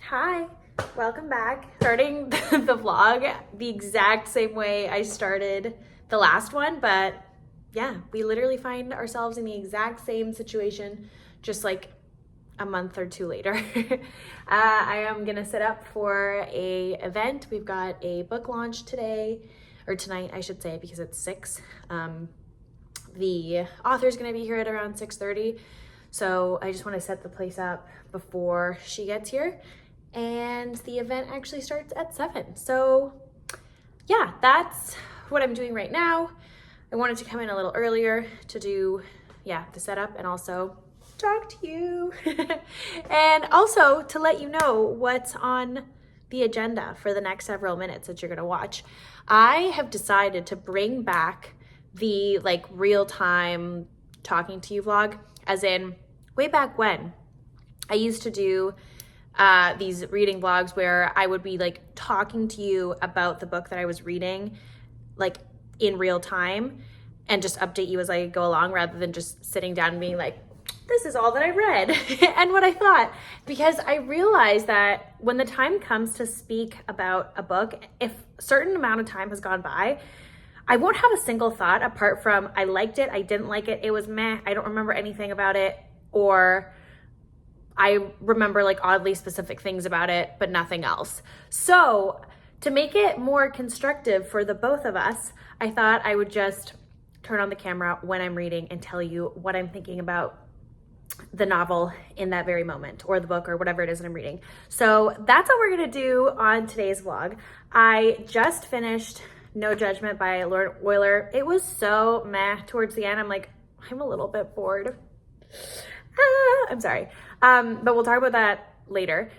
Hi, welcome back. Starting the vlog the exact same way I started the last one, but yeah, we literally find ourselves in the exact same situation, just like a month or two later. I am gonna set up for a event. We've got a book launch today, or tonight I should say, because it's 6. The author's gonna be here at around 6:30. So I just want to set the place up before she gets here. And the event actually starts at 7. So yeah, that's what I'm doing right now. I wanted to come in a little earlier to do, the setup and also talk to you. And also to let you know what's on the agenda for the next several minutes that you're gonna watch. I have decided to bring back the real-time talking to you vlog, as in way back when I used to do these reading vlogs where I would be talking to you about the book that I was reading in real time and just update you as I go along, rather than just sitting down and being like, this is all that I read and what I thought. Because I realized that when the time comes to speak about a book, if a certain amount of time has gone by, I won't have a single thought apart from I liked it, I didn't like it, it was meh, I don't remember anything about it, or I remember oddly specific things about it, but nothing else. So to make it more constructive for the both of us, I thought I would just turn on the camera when I'm reading and tell you what I'm thinking about the novel in that very moment, or the book, or whatever it is that I'm reading. So that's what we're gonna do on today's vlog. I just finished No Judgment by Lorde Oyler. It was so meh towards the end. I'm a little bit bored. I'm sorry. But we'll talk about that later.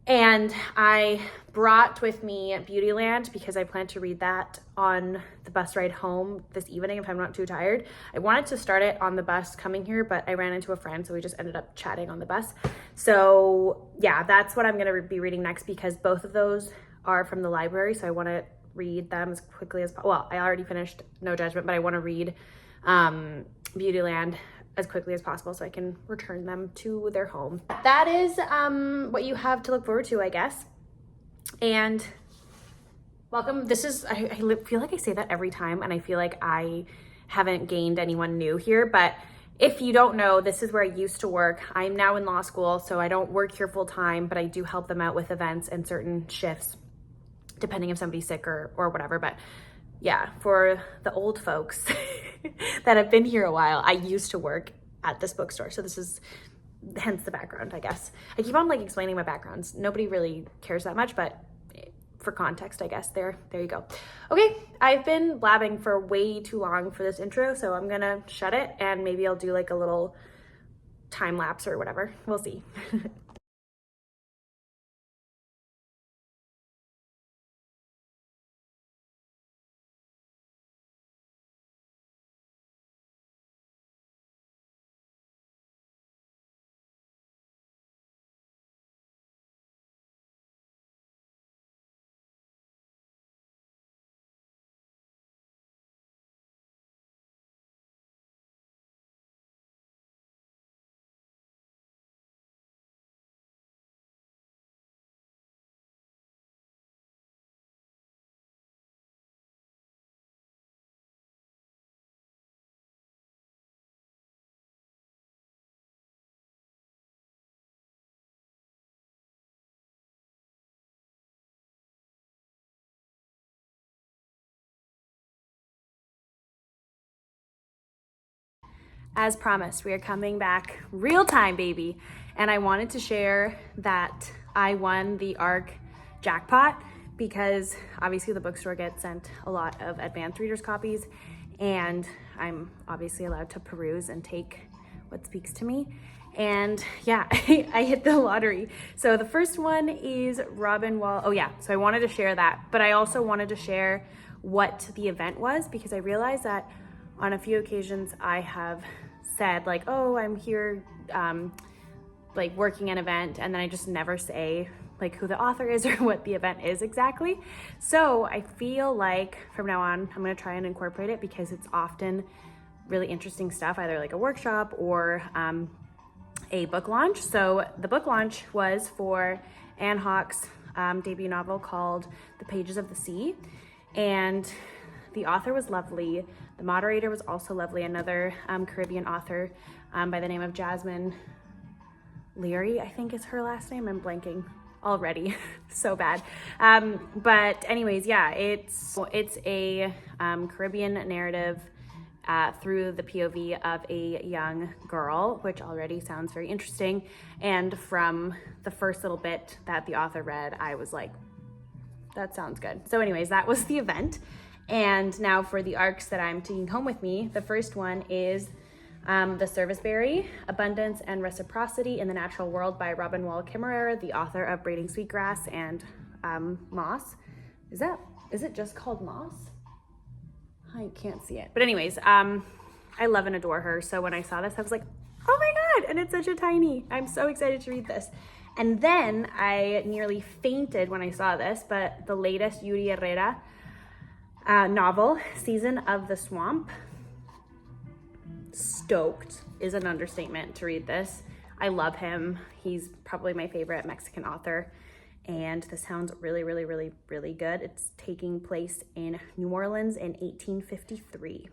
And I brought with me Beautyland because I plan to read that on the bus ride home this evening if I'm not too tired. I wanted to start it on the bus coming here, but I ran into a friend, so we just ended up chatting on the bus. So yeah, that's what I'm gonna be reading next, because both of those are from the library, so I wanna read them as quickly as possible. Well, I already finished No Judgment, but I wanna read Beautyland as quickly as possible so I can return them to their home. That is what you have to look forward to, I guess. And welcome. This is, I feel like I say that every time, and I feel like I haven't gained anyone new here, but if you don't know, this is where I used to work. I'm now in law school, so I don't work here full time, but I do help them out with events and certain shifts, depending if somebody's sick or whatever. But yeah, for the old folks that have been here a while, I used to work at this bookstore. So this is hence the background, I guess. I keep on explaining my backgrounds. Nobody really cares that much, but for context, I guess, there you go. Okay, I've been blabbing for way too long for this intro, so I'm gonna shut it, and maybe I'll do a little time lapse or whatever. We'll see. As promised, we are coming back real time, baby. And I wanted to share that I won the ARC jackpot, because obviously the bookstore gets sent a lot of advanced readers copies, and I'm obviously allowed to peruse and take what speaks to me. And yeah, I hit the lottery. So the first one is Robin Wall. Oh yeah, so I wanted to share that, but I also wanted to share what the event was, because I realized that on a few occasions I have said oh, I'm here working an event, and then I just never say who the author is or what the event is exactly. So I feel like from now on I'm gonna try and incorporate it, because it's often really interesting stuff, either a workshop or a book launch. So the book launch was for Anne Hawke's debut novel called The Pages of the Sea. And the author was lovely. The moderator was also lovely, another Caribbean author by the name of Jasmine Leary, I think is her last name. I'm blanking already, so bad. But anyways, yeah, it's a Caribbean narrative through the POV of a young girl, which already sounds very interesting. And from the first little bit that the author read, I was like, that sounds good. So anyways, that was the event. And now for the arcs that I'm taking home with me, the first one is The Serviceberry, Abundance and Reciprocity in the Natural World by Robin Wall Kimmerer, the author of Braiding Sweetgrass and Moss. Is it just called Moss? I can't see it. But anyways, I love and adore her. So when I saw this, I was like, oh my God, and it's such a tiny. I'm so excited to read this. And then I nearly fainted when I saw this, but the latest Yuri Herrera novel, Season of the Swamp. Stoked is an understatement to read this. I love him. He's probably my favorite Mexican author. And this sounds really, really, really, really good. It's taking place in New Orleans in 1853.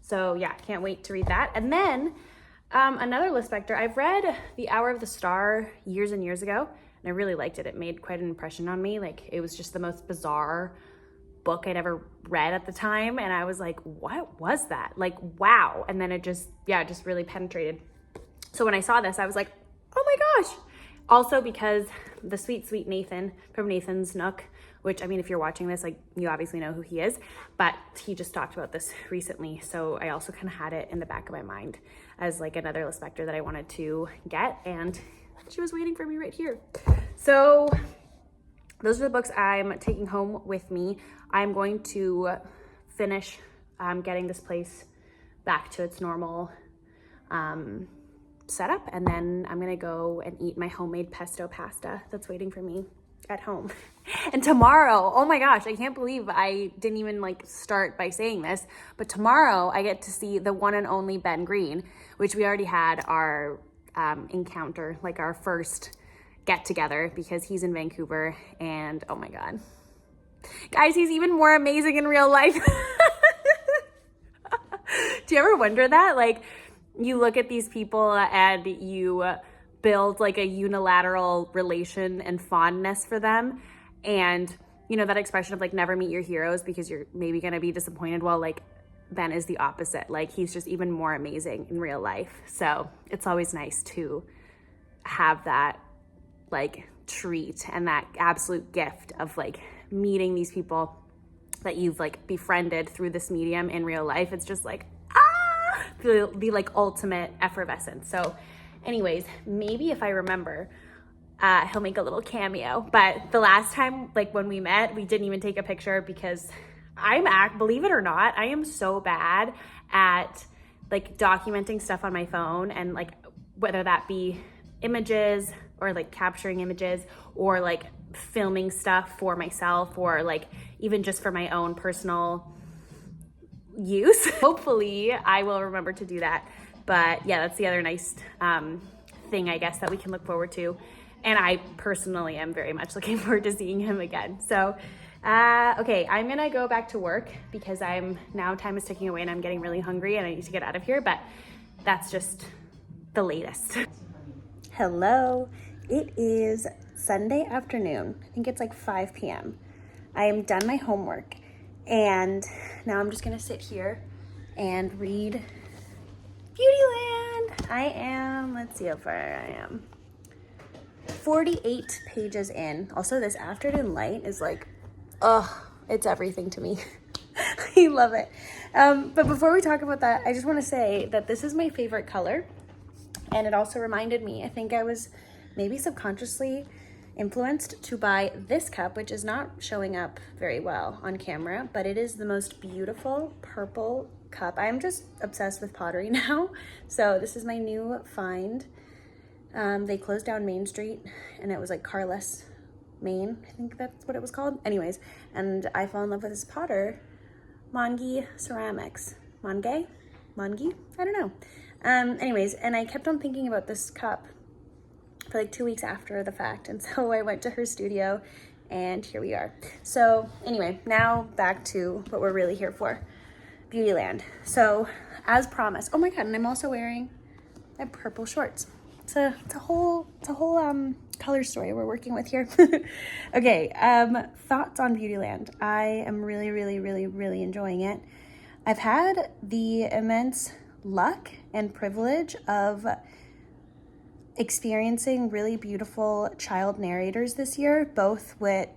So yeah, can't wait to read that. And then another Lispector. I've read The Hour of the Star years and years ago, and I really liked it. It made quite an impression on me. Like, it was just the most bizarre book I'd ever read at the time, and I was like, what was that? Like, wow. And then it just really penetrated. So when I saw this, I was like, oh my gosh. Also because the sweet Nathan from Nathan's Nook, which, I mean, if you're watching this, like, you obviously know who he is, but he just talked about this recently. So I also kind of had it in the back of my mind as like another Lispector that I wanted to get, and she was waiting for me right here. So those are the books I'm taking home with me. I'm going to finish getting this place back to its normal setup, and then I'm gonna go and eat my homemade pesto pasta that's waiting for me at home. And tomorrow, oh my gosh, I can't believe I didn't even like start by saying this, but tomorrow I get to see the one and only Ben Green, which we already had our encounter, like our first get together, because he's in Vancouver, and oh my God. Guys, he's even more amazing in real life. Do you ever wonder that? Like, you look at these people and you build like a unilateral relation and fondness for them. And you know, that expression of like never meet your heroes because you're maybe going to be disappointed. Well, like Ben is the opposite. Like, he's just even more amazing in real life. So it's always nice to have that like treat and that absolute gift of like meeting these people that you've like befriended through this medium in real life. It's just like, the like ultimate effervescence. So anyways, maybe if I remember, he'll make a little cameo. But the last time, like when we met, we didn't even take a picture because believe it or not, I am so bad at like documenting stuff on my phone, and like whether that be images or like capturing images or like filming stuff for myself or like even just for my own personal use. Hopefully I will remember to do that. But yeah, that's the other nice thing, I guess, that we can look forward to. And I personally am very much looking forward to seeing him again. So, okay, I'm gonna go back to work because now time is ticking away and I'm getting really hungry and I need to get out of here, but that's just the latest. Hello, it is Sunday afternoon. I think it's like 5 p.m. I am done my homework and now I'm just gonna sit here and read Beautyland. Let's see how far I am. 48 pages in. Also, this afternoon light is like, it's everything to me. I love it. But before we talk about that, I just want to say that this is my favorite color. And it also reminded me, I think I was maybe subconsciously influenced to buy this cup, which is not showing up very well on camera, but it is the most beautiful purple cup. I'm just obsessed with pottery now. So this is my new find. They closed down Main Street and it was like Carless Main, I think that's what it was called. Anyways, and I fell in love with this potter, Mongi Ceramics. Mongi? I don't know. Anyways, and I kept on thinking about this cup for like 2 weeks after the fact. And so I went to her studio and here we are. So anyway, now back to what we're really here for, Beautyland. So as promised, oh my God, and I'm also wearing my purple shorts. It's a whole color story we're working with here. Okay, thoughts on Beautyland. I am really enjoying it. I've had the immense luck and privilege of experiencing really beautiful child narrators this year, both with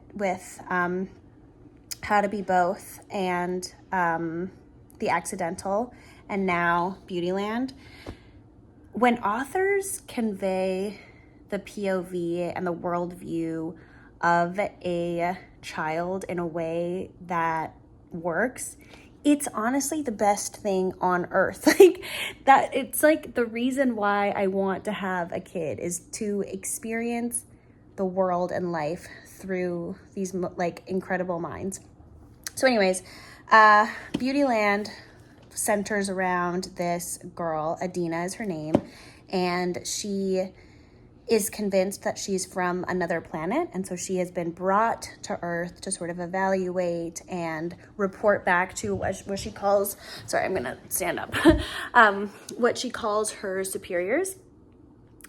How to Be Both and The Accidental, and now Beautyland. When authors convey the POV and the worldview of a child in a way that works, it's honestly the best thing on earth. Like that, it's like the reason why I want to have a kid is to experience the world and life through these like incredible minds. So anyways, Beautyland centers around this girl, Adina is her name, and she is convinced that she's from another planet, and so she has been brought to Earth to sort of evaluate and report back to what she calls, sorry, I'm gonna stand up, what she calls her superiors.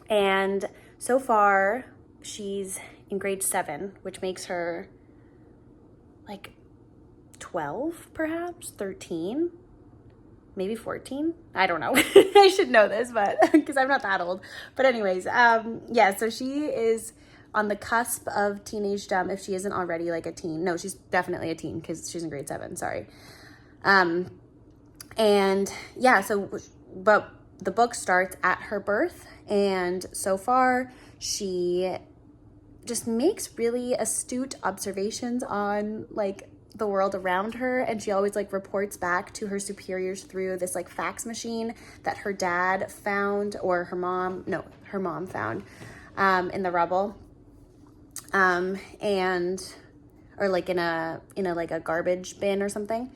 And so far, she's in grade 7, which makes her like 12, perhaps, 13, maybe 14. I don't know. I should know this, but because I'm not that old. But anyways, yeah, so she is on the cusp of teenagedom if she isn't already like a teen. No, she's definitely a teen because she's in grade 7, sorry. And yeah, so, but the book starts at her birth, and so far she just makes really astute observations on like the world around her, and she always like reports back to her superiors through this like fax machine that her dad found, or her mom found in the rubble, and or like in a like a garbage bin or something.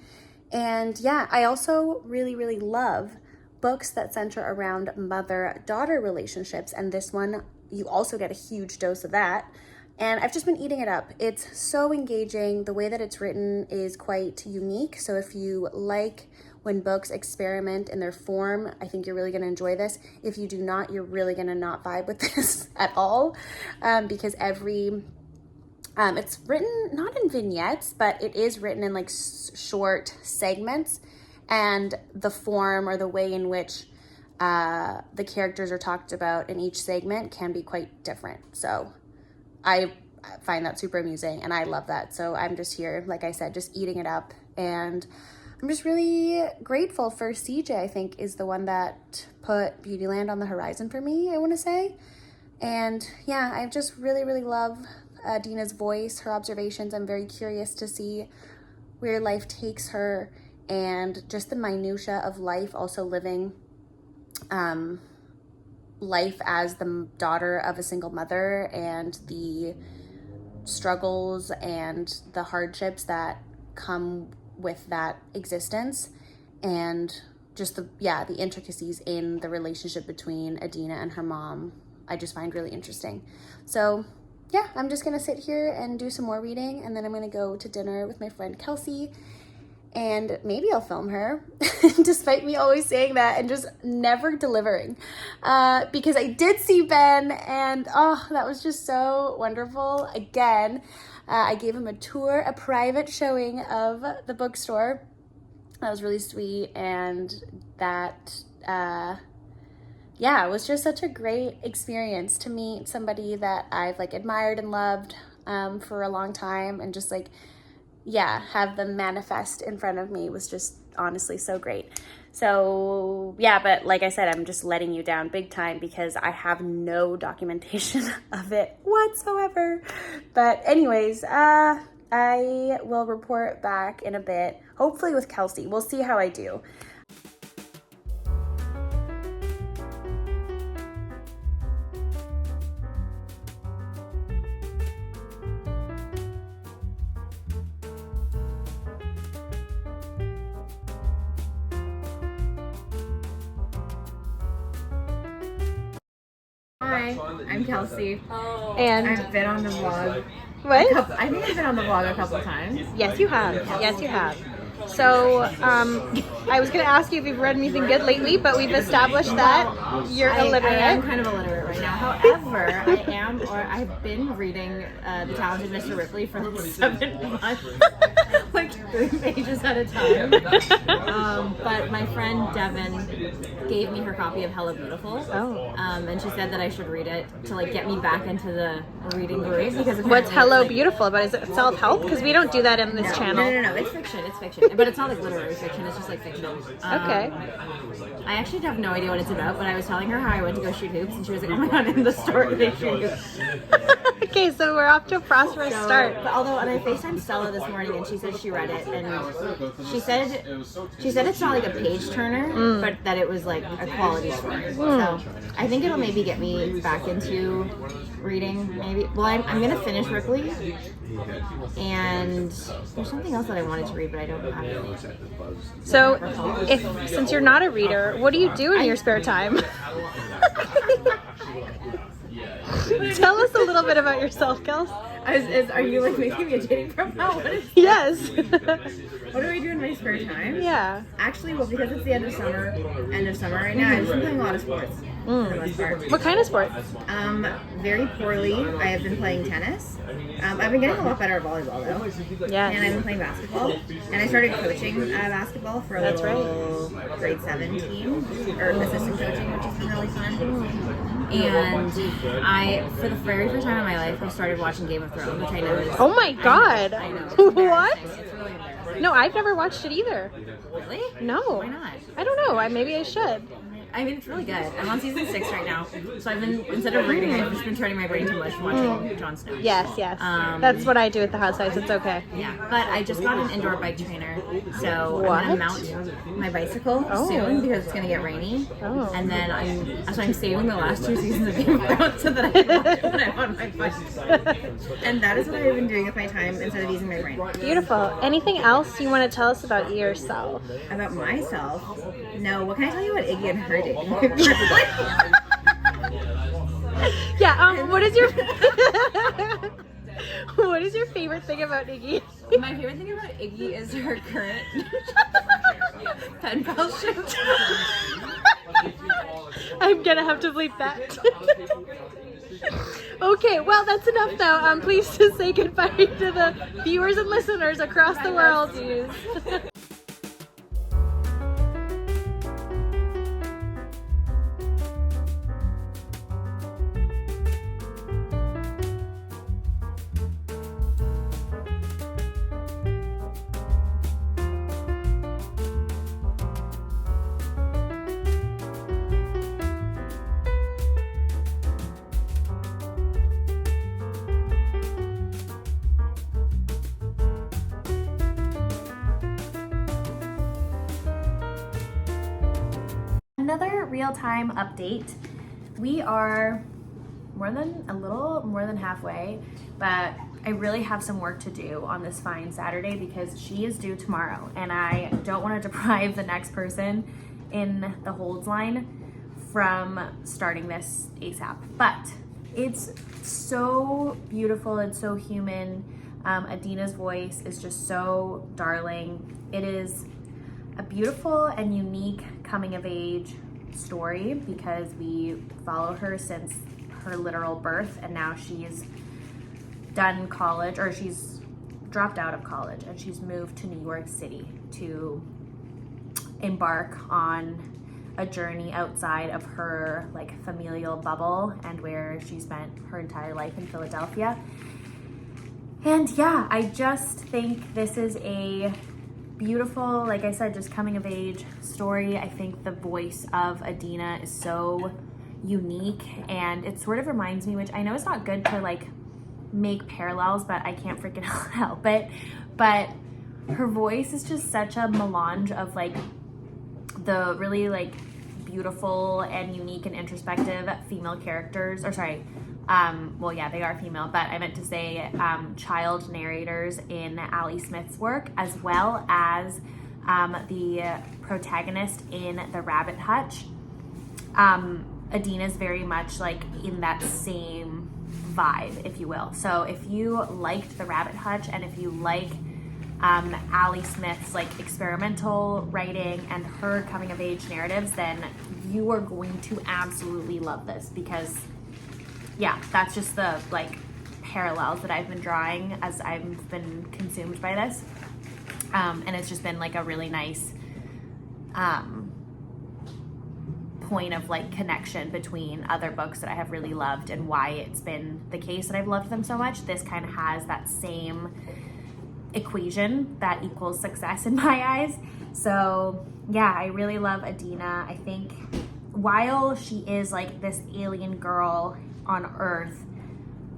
And yeah, I also really love books that center around mother-daughter relationships, and this one you also get a huge dose of that. And I've just been eating it up. It's so engaging. The way that it's written is quite unique. So if you like when books experiment in their form, I think you're really gonna enjoy this. If you do not, you're really gonna not vibe with this at all, because it's written not in vignettes, but it is written in like short segments, and the form or the way in which the characters are talked about in each segment can be quite different. So I find that super amusing, and I love that. So I'm just here, like I said, just eating it up, and I'm just really grateful for CJ, I think, is the one that put Beautyland on the horizon for me, I want to say. And yeah, I just really love Dina's voice, her observations. I'm very curious to see where life takes her, and just the minutia of life, also living life as the daughter of a single mother, and the struggles and the hardships that come with that existence, and just the intricacies in the relationship between Adina and her mom, I just find really interesting. So yeah, I'm just gonna sit here and do some more reading, and then I'm gonna go to dinner with my friend Kelsey, and maybe I'll film her, despite me always saying that and just never delivering. Because I did see Ben, and oh, that was just so wonderful. Again, I gave him a tour, a private showing of the bookstore. That was really sweet, and that, yeah, it was just such a great experience to meet somebody that I've like admired and loved for a long time, and just like, yeah, have them manifest in front of me was just honestly so great. So yeah, but like I said, I'm just letting you down big time because I have no documentation of it whatsoever. But anyways, I will report back in a bit, hopefully with Kelsey. We'll see how I do. Hi, I'm Kelsey. And I've been on the vlog. what? I think I've been on the vlog a couple times. Yes, you have. Yes, you have. So, I was going to ask you if you've read anything good lately, but we've established that you're illiterate. I am kind of illiterate right now. However, I've been reading The Talented Mr. Ripley for like 7 months, like 3 pages at a time. But my friend Devin gave me her copy of Hello Beautiful. Oh. And she said that I should read it to like get me back into the reading groove because What's Hello Beautiful about? Is it self-help? Because we don't do that in this channel. No, it's fiction. It's fiction. But it's not like literary fiction, it's just like fiction. Okay. I actually have no idea what it's about, but I was telling her how I went to go shoot hoops, and she was like, oh my god, in the store they shoot hoops. Okay, so we're off to a prosperous start. But although, and I FaceTimed Stella this morning, and she said she read it, and she said it's not like a page turner, but that it was like a quality story. So I think it'll maybe get me back into reading, maybe. Well, I'm gonna finish Ripley, and there's something else that I wanted to read, but I don't have it. So, since you're not a reader, what do you do in your spare time? Tell us a little bit about yourself, Kels. Are you like making me a dating profile? What is Yes. What do I do in my spare time? Yeah. Actually, well, because it's the end of summer right now, I've been playing a lot of sports. For the most part. What kind of sports? Very poorly. I have been playing tennis. I've been getting a lot better at volleyball though. Yeah. And I've been playing basketball. And I started coaching basketball for a That's little grade 7 team, or assistant coaching, which has been really fun. And for the very first time in my life, I started watching Game of Thrones, which I know is... Oh my god! I know. What? It's really embarrassing. No, I've never watched it either. Really? No. Why not? I don't know. Maybe I should. I mean, it's really good. I'm on season 6 right now, so I've been, instead of reading, I've just been turning my brain to mush watching Jon Snow. Yes. That's what I do with the housewives. It's okay. Yeah, but I just got an indoor bike trainer, so What? I'm gonna mount my bicycle soon because it's gonna get rainy. Oh. And then I'm saving the last 2 seasons of Game of Thrones so that I can watch when I'm on my bike. And that is what I've been doing with my time instead of using my brain. Beautiful. Anything else you want to tell us about yourself? About myself? No. What can I tell you about Iggy and her dating? Yeah. What is your what is your favorite thing about Iggy? My favorite thing about Iggy is her current pen pal show. I'm gonna have to bleep that. Okay, well that's enough now. I'm pleased to say goodbye to the viewers and listeners across the world. Another real-time update. We are a little more than halfway, but I really have some work to do on this fine Saturday because she is due tomorrow and I don't want to deprive the next person in the holds line from starting this ASAP. But it's so beautiful, it's so human. Adina's voice is just so darling. It is a beautiful and unique coming of age story because we follow her since her literal birth, and now she's done college, or she's dropped out of college and she's moved to New York City to embark on a journey outside of her like familial bubble and where she spent her entire life in Philadelphia. And yeah, I just think this is a beautiful, like I said, just coming of age story. I think the voice of Adina is so unique, and it sort of reminds me, which I know is not good to like make parallels, but I can't freaking help it, but her voice is just such a melange of like the really like beautiful and unique and introspective female characters, or sorry, well, yeah, they are female, but I meant to say child narrators in Ali Smith's work, as well as the protagonist in The Rabbit Hutch. Adina's very much like in that same vibe, if you will. So if you liked The Rabbit Hutch, and if you like Ali Smith's like experimental writing and her coming of age narratives, then you are going to absolutely love this, because yeah, that's just the like parallels that I've been drawing as I've been consumed by this. And it's just been like a really nice point of like connection between other books that I have really loved and why it's been the case that I've loved them so much. This kind of has that same equation that equals success in my eyes. So yeah, I really love Adina. I think while she is like this alien girl on Earth,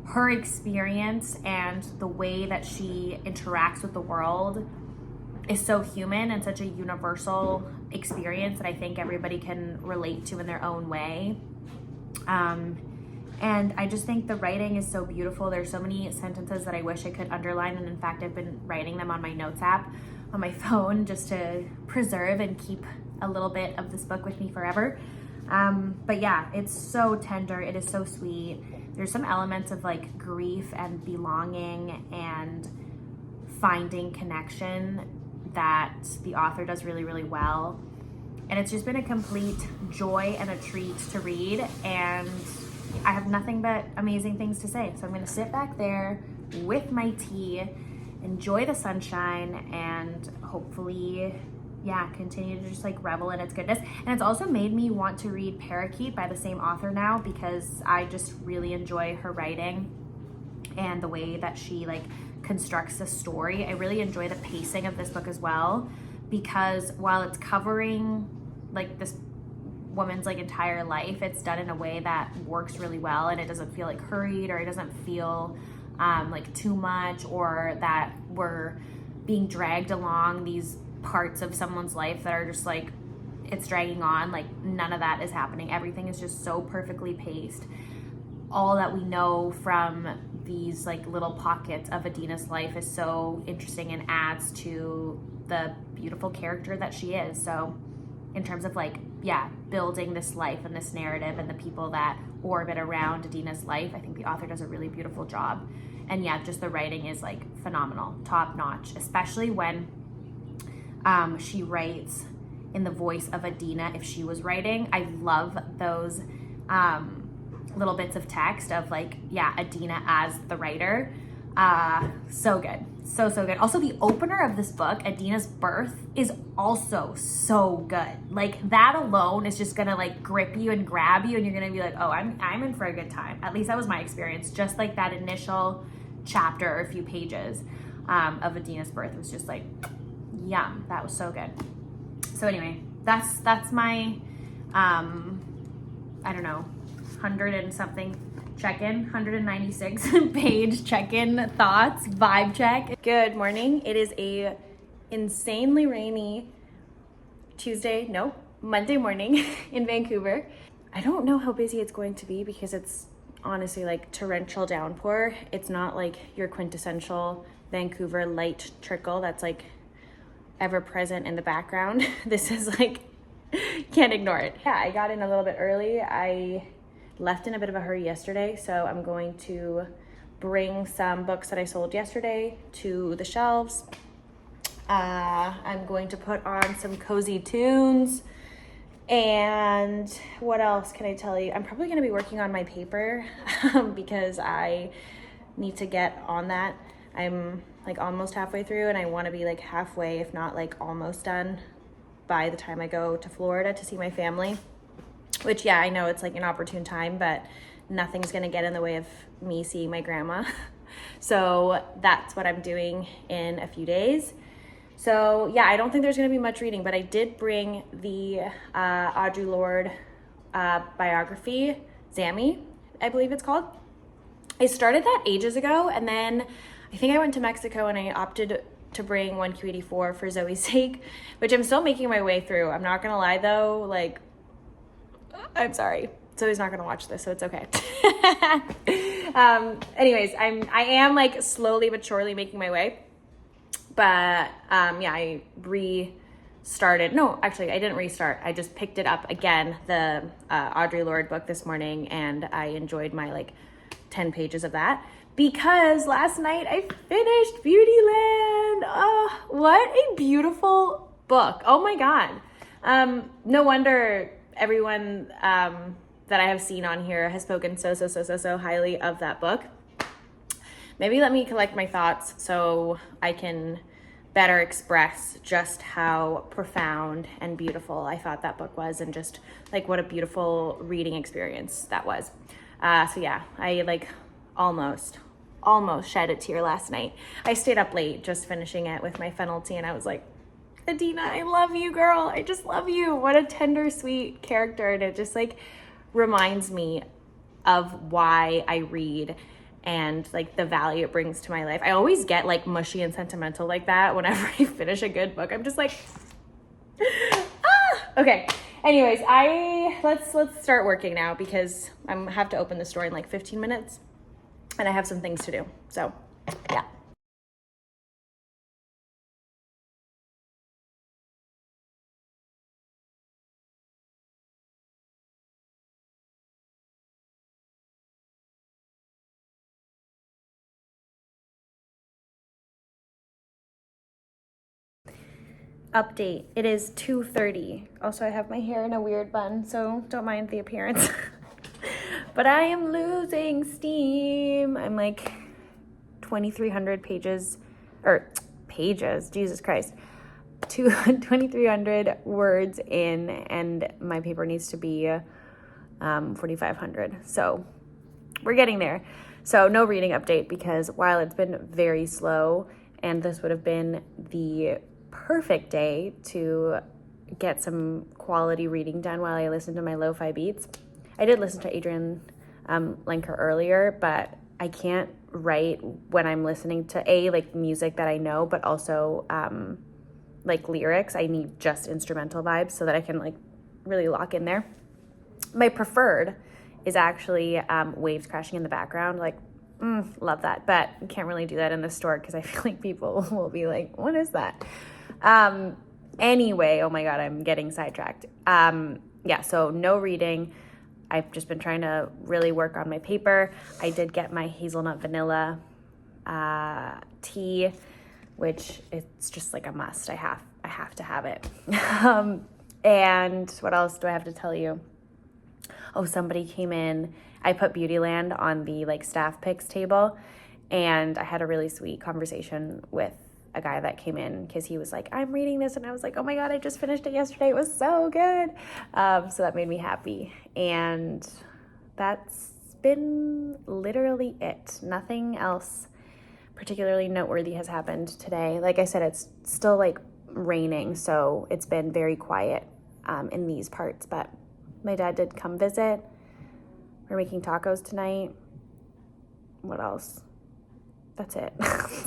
her experience and the way that she interacts with the world is so human and such a universal experience that I think everybody can relate to in their own way. And I just think the writing is so beautiful. There's so many sentences that I wish I could underline, and in fact I've been writing them on my notes app on my phone just to preserve and keep a little bit of this book with me forever. But yeah, it's so tender, it is so sweet. There's some elements of like grief and belonging and finding connection that the author does really, really well. And it's just been a complete joy and a treat to read, and I have nothing but amazing things to say. So I'm gonna sit back there with my tea, enjoy the sunshine, and hopefully, yeah, continue to just like revel in its goodness. And it's also made me want to read Parakeet by the same author now, because I just really enjoy her writing and the way that she like constructs the story. I really enjoy the pacing of this book as well, because while it's covering like this woman's like entire life, it's done in a way that works really well, and it doesn't feel like hurried, or it doesn't feel like too much, or that we're being dragged along these parts of someone's life that are just like it's dragging on. Like none of that is happening. Everything is just so perfectly paced. All that we know from these like little pockets of Adina's life is so interesting and adds to the beautiful character that she is. So in terms of like, yeah, building this life and this narrative and the people that orbit around Adina's life, I think the author does a really beautiful job. And yeah, just the writing is like phenomenal, top notch, especially when she writes in the voice of Adina if she was writing. I love those little bits of text of like, yeah, Adina as the writer. So good. So good. Also, the opener of this book, Adina's birth, is also so good. Like that alone is just gonna like grip you and grab you, and you're gonna be like, oh, I'm in for a good time. At least that was my experience. Just like that initial chapter or a few pages of Adina's birth was just like, yum. That was so good. So anyway, that's my I don't know, 100 and something check-in, 196 page check-in thoughts, vibe check. Good morning. It is a insanely rainy Monday morning in Vancouver. I don't know how busy it's going to be because it's honestly like torrential downpour. It's not like your quintessential Vancouver light trickle that's like ever present in the background. This is like, can't ignore it. Yeah, I got in a little bit early. I left in a bit of a hurry yesterday, so I'm going to bring some books that I sold yesterday to the shelves. I'm going to put on some cozy tunes, and what else can I tell you? I'm probably going to be working on my paper because I need to get on that. I'm like almost halfway through, and I want to be like halfway, if not like almost done by the time I go to Florida to see my family. Which, yeah, I know it's like an opportune time, but nothing's gonna get in the way of me seeing my grandma. So that's what I'm doing in a few days. So yeah, I don't think there's gonna be much reading, but I did bring the Audre Lorde biography, Zami, I believe it's called. I started that ages ago, and then I think I went to Mexico and I opted to bring 1Q84 for Zoe's sake, which I'm still making my way through. I'm not gonna lie though, like, I'm sorry. Zoe's not gonna watch this, so it's okay. Anyways, I am like slowly but surely making my way. But yeah, I started, no, actually I didn't restart. I just picked it up again, the Audre Lorde book this morning, and I enjoyed my like 10 pages of that because last night I finished Beautyland. Oh, what a beautiful book. Oh my God. No wonder everyone that I have seen on here has spoken so highly of that book. Maybe let me collect my thoughts so I can better express just how profound and beautiful I thought that book was, and just like what a beautiful reading experience that was. So yeah, I like almost shed a tear last night. I stayed up late just finishing it with my fennel tea, and I was like, Adina, I love you, girl. I just love you. What a tender, sweet character. And it just like reminds me of why I read and like the value it brings to my life. I always get like mushy and sentimental like that whenever I finish a good book. I'm just like, okay. Anyways, let's start working now because I have to open the store in like 15 minutes and I have some things to do. So yeah. Update. It is 2:30. Also, I have my hair in a weird bun, so don't mind the appearance. But I am losing steam. I'm like 2,300 pages, Jesus Christ. 2,300 words in, and my paper needs to be 4,500. So we're getting there. So no reading update because while it's been very slow, and this would have been the perfect day to get some quality reading done while I listen to my lo-fi beats. I did listen to Adrian Lenker earlier, but I can't write when I'm listening to like music that I know, but also like lyrics. I need just instrumental vibes so that I can like really lock in there. My preferred is actually waves crashing in the background. Like, love that, but I can't really do that in the store because I feel like people will be like, what is that? Anyway, oh my God, I'm getting sidetracked. Yeah, so no reading. I've just been trying to really work on my paper. I did get my hazelnut vanilla tea, which it's just like a must. I have to have it. And what else do I have to tell you? Oh, somebody came in. I put Beautyland on the like staff picks table, and I had a really sweet conversation with a guy that came in because he was like, I'm reading this, and I was like, oh my God, I just finished it yesterday. It was so good. So that made me happy, and that's been literally it. Nothing else particularly noteworthy has happened today. Like I said, it's still like raining, so it's been very quiet in these parts, but my dad did come visit. We're making tacos tonight. What else? That's it.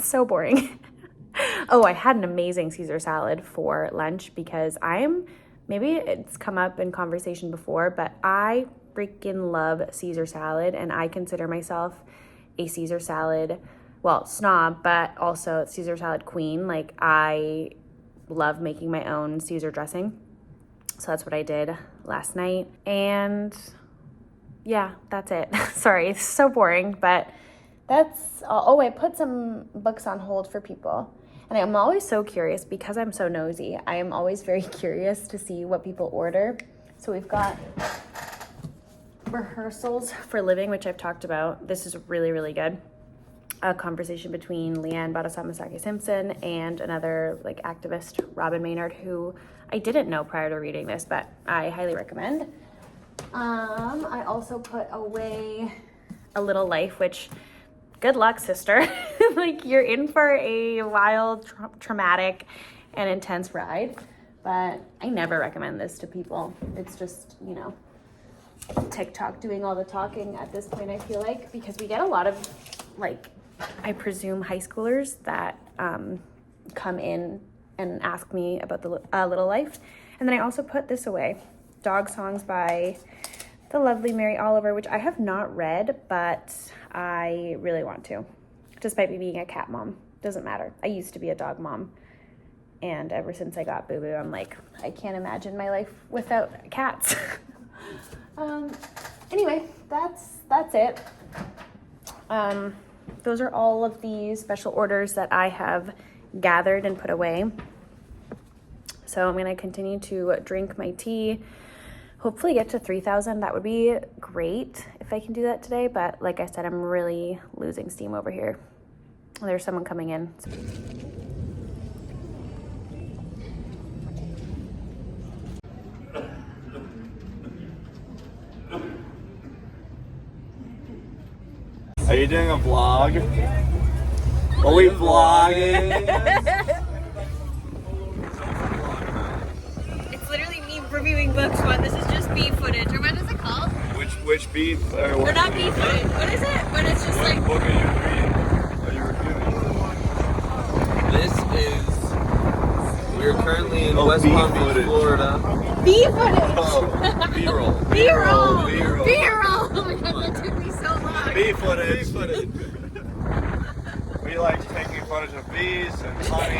So boring. Oh, I had an amazing Caesar salad for lunch because maybe it's come up in conversation before, but I freaking love Caesar salad, and I consider myself a Caesar salad, well, snob, but also Caesar salad queen. Like, I love making my own Caesar dressing. So that's what I did last night. And yeah, that's it. Sorry, it's so boring, but that's all. Oh, I put some books on hold for people. And I'm always so curious because I'm so nosy. I am always very curious to see what people order. So we've got Rehearsals for Living, which I've talked about. This is really, really good. A conversation between Leanne Badasamasaki-Simpson and another like activist, Robin Maynard, who I didn't know prior to reading this, but I highly recommend. I also put away A Little Life, which, good luck, sister. Like, you're in for a wild, traumatic, and intense ride. But I never recommend this to people. It's just, TikTok doing all the talking at this point, I feel like, because we get a lot of, like, I presume high schoolers that come in and ask me about the Little Life. And then I also put this away, Dog Songs by the lovely Mary Oliver, which I have not read, but I really want to, despite me being a cat mom. Doesn't matter. I used to be a dog mom. And ever since I got Boo Boo, I'm like, I can't imagine my life without cats. Anyway, that's it. Those are all of the special orders that I have gathered and put away. So I'm going to continue to drink my tea, hopefully get to 3,000. That would be great if I can do that today. But like I said, I'm really losing steam over here. There's someone coming in. Are you doing a vlog? Are we vlogging? It's literally me reviewing books. This is just bee footage. Or what is it called? Which beef? Or not bee footage. What is it? But it's just What like... book are you reviewing? This is, we're currently in West Palm Beach, Florida. Bee footage! Oh, B-roll. B-roll! B-roll. B-roll! Oh my god, that took me so long. Bee footage. We like taking footage of bees and honey,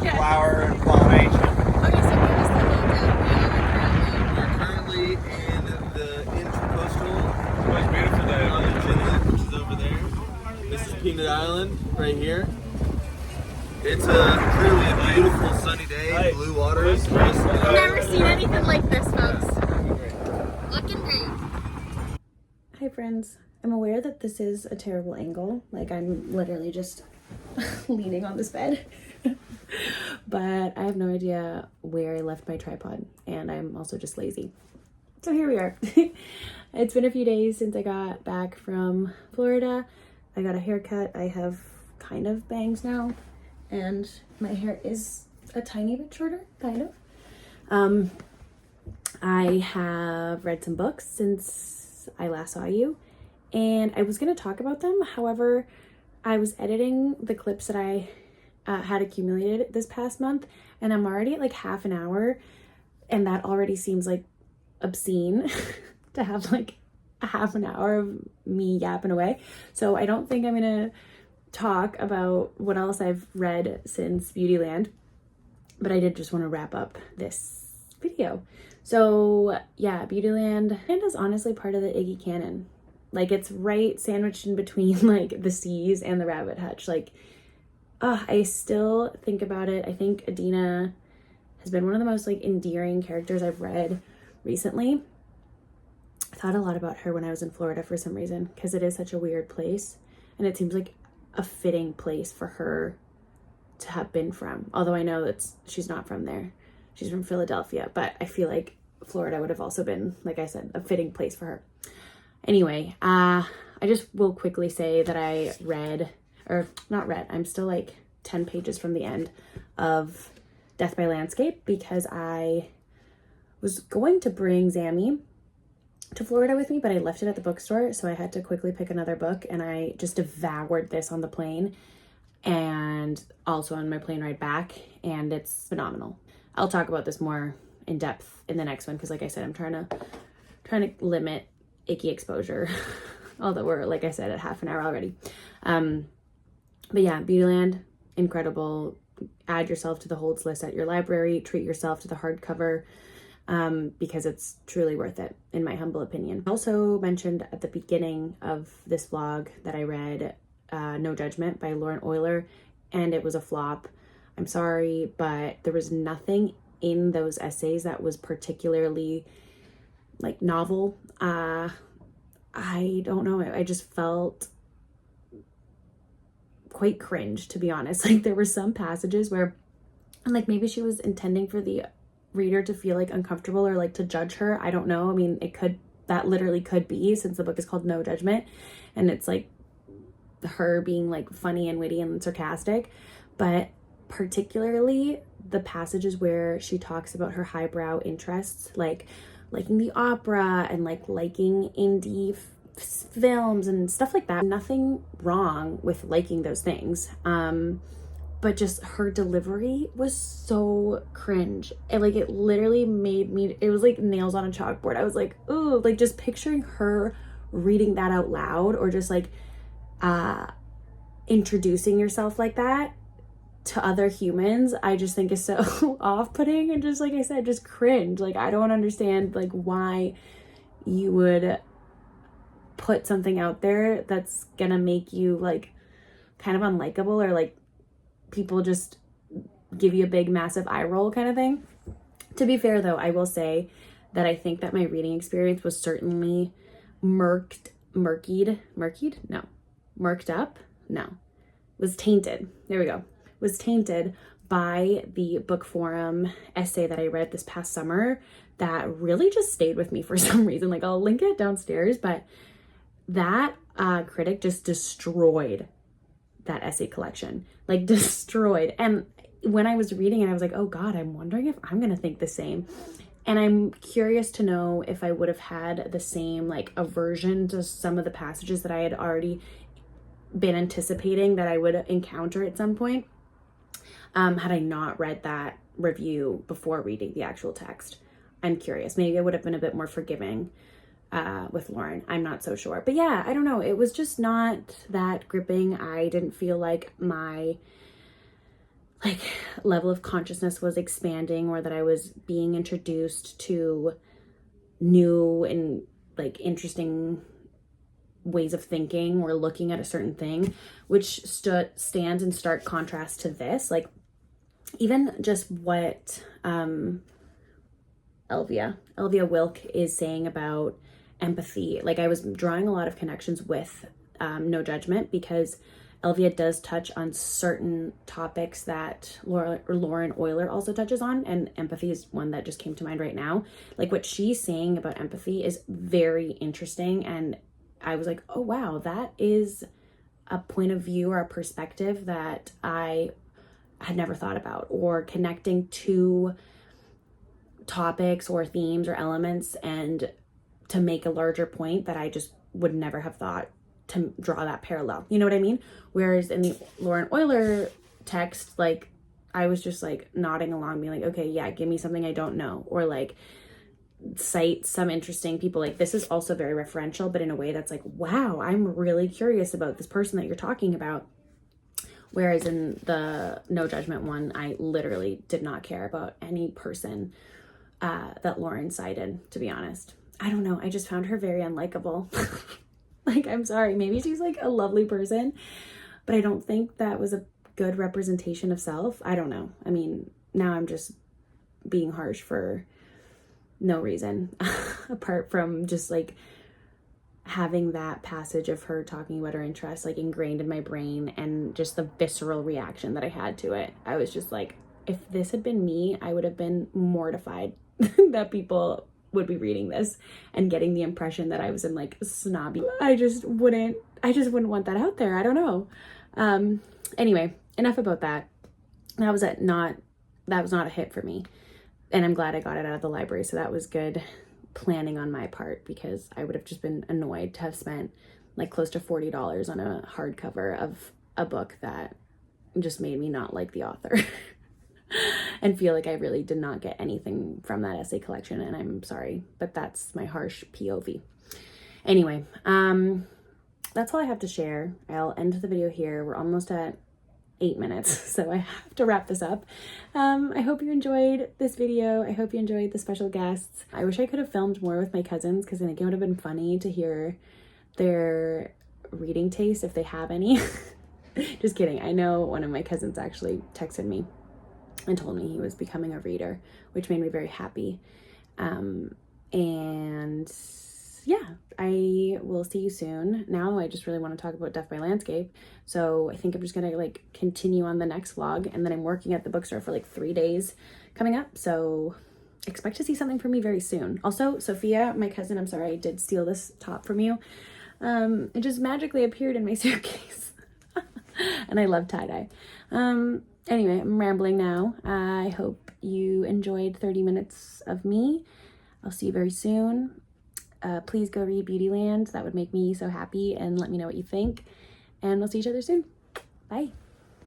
Yes. flower, and pollination. Okay, so give us the lowdown. We're currently in the Intracoastal It was a beautiful day. Inlet, which is over there. This is Peanut Island, right here. It's clearly a beautiful sunny day, blue waters. I've never seen anything like this, folks. Looking great. Hi friends. I'm aware that this is a terrible angle. Like I'm literally just leaning on this bed. But I have no idea where I left my tripod, and I'm also just lazy. So here we are. It's been a few days since I got back from Florida. I got a haircut. I have kind of bangs now, and my hair is a tiny bit shorter, kind of. I have read some books since I last saw you, and I was going to talk about them. However, I was editing the clips that I had accumulated this past month, and I'm already at like half an hour, and that already seems like obscene to have like a half an hour of me yapping away. So I don't think I'm going to talk about what else I've read since Beautyland, but I did just want to wrap up this video. So yeah, Beautyland is honestly part of the Iggy canon. Like it's right sandwiched in between like the seas and the rabbit hutch. Like I still think about it. I think Adina has been one of the most like endearing characters I've read recently. I thought a lot about her when I was in Florida for some reason, because it is such a weird place, and it seems like a fitting place for her to have been from. Although I know that she's not from there. She's from Philadelphia, but I feel like Florida would have also been, like I said, a fitting place for her. Anyway, I just will quickly say that I read, or not read, I'm still like 10 pages from the end of Death by Landscape, because I was going to bring Zami to Florida with me, but I left it at the bookstore, so I had to quickly pick another book, and I just devoured this on the plane and also on my plane ride back, and it's phenomenal. I'll talk about this more in depth in the next one, because like I said, I'm trying to limit icky exposure, although we're, like I said, at half an hour already. But yeah, Beautyland, incredible. Add yourself to the holds list at your library. Treat yourself to the hardcover, because it's truly worth it, in my humble opinion. I also mentioned at the beginning of this vlog that I read No Judgment by Lorde Oyler, and it was a flop. I'm sorry, but there was nothing in those essays that was particularly like novel. I don't know, I just felt quite cringe, to be honest. Like there were some passages where, and like maybe she was intending for the reader to feel like uncomfortable or like to judge her. I don't know. I mean, that literally could be, since the book is called No Judgment, and it's like her being like funny and witty and sarcastic. But particularly the passages where she talks about her highbrow interests, like liking the opera and like liking indie films and stuff like that. Nothing wrong with liking those things. But just her delivery was so cringe. And like it literally made me, it was like nails on a chalkboard. I was like, ooh, like just picturing her reading that out loud, or just like introducing yourself like that. to other humans, I just think is so off-putting and just, like I said, just cringe. Like, I don't understand like why you would put something out there that's gonna make you like kind of unlikable, or like people just give you a big massive eye roll kind of thing. To be fair though, I will say that I think that my reading experience was certainly murked up, was tainted, there we go, was tainted by the book forum essay that I read this past summer that really just stayed with me for some reason. Like, I'll link it downstairs, but that critic just destroyed that essay collection, like destroyed. And when I was reading it, I was like, oh God, I'm wondering if I'm gonna think the same. And I'm curious to know if I would have had the same like aversion to some of the passages that I had already been anticipating that I would encounter at some point, had I not read that review before reading the actual text. I'm curious. Maybe I would have been a bit more forgiving with Lauren. I'm not so sure. But yeah, I don't know. It was just not that gripping. I didn't feel like my like level of consciousness was expanding, or that I was being introduced to new and like interesting ways of thinking or looking at a certain thing, which stands in stark contrast to this. Like, even just what Elvia Wilk is saying about empathy. Like, I was drawing a lot of connections with No Judgment, because Elvia does touch on certain topics that Lauren Oyler also touches on, and empathy is one that just came to mind right now. Like, what she's saying about empathy is very interesting, and I was like, oh wow, that is a point of view or a perspective that I had never thought about, or connecting two topics or themes or elements and to make a larger point that I just would never have thought to draw that parallel. You know what I mean? Whereas in the Lauren Oyler text, like, I was just like nodding along, being like, okay, yeah, give me something I don't know, or like cite some interesting people. Like, this is also very referential, but in a way that's like, wow, I'm really curious about this person that you're talking about. Whereas in the No Judgment one, I literally did not care about any person that Lauren cited, to be honest. I don't know. I just found her very unlikable. Like, I'm sorry, maybe she's like a lovely person, but I don't think that was a good representation of self. I don't know. I mean, now I'm just being harsh for no reason, apart from just like having that passage of her talking about her interests like ingrained in my brain, and just the visceral reaction that I had to it. I was just like, if this had been me, I would have been mortified that people would be reading this and getting the impression that I was in like snobby. I just wouldn't want that out there. I don't know. Anyway, enough about that. That was not a hit for me. And I'm glad I got it out of the library. So that was good planning on my part, because I would have just been annoyed to have spent like close to $40 on a hardcover of a book that just made me not like the author. And feel like I really did not get anything from that essay collection, and I'm sorry, but that's my harsh POV. Anyway, that's all I have to share. I'll end the video here. We're almost at 8 minutes, so I have to wrap this up. I hope you enjoyed this video. I hope you enjoyed the special guests. I wish I could have filmed more with my cousins, because I think it would have been funny to hear their reading taste, if they have any. Just kidding. I know one of my cousins actually texted me and told me he was becoming a reader, which made me very happy. And yeah, I will see you soon. Now I just really want to talk about Death by Landscape, so I think I'm just gonna like continue on the next vlog, and then I'm working at the bookstore for like 3 days coming up, so expect to see something from me very soon. Also, Sophia, my cousin, I'm sorry, I did steal this top from you. It just magically appeared in my suitcase. And I love tie-dye. Anyway, I'm rambling now. I hope you enjoyed 30 minutes of me. I'll see you very soon. Please go read Beautyland. That would make me so happy, and let me know what you think. And we'll see each other soon. Bye.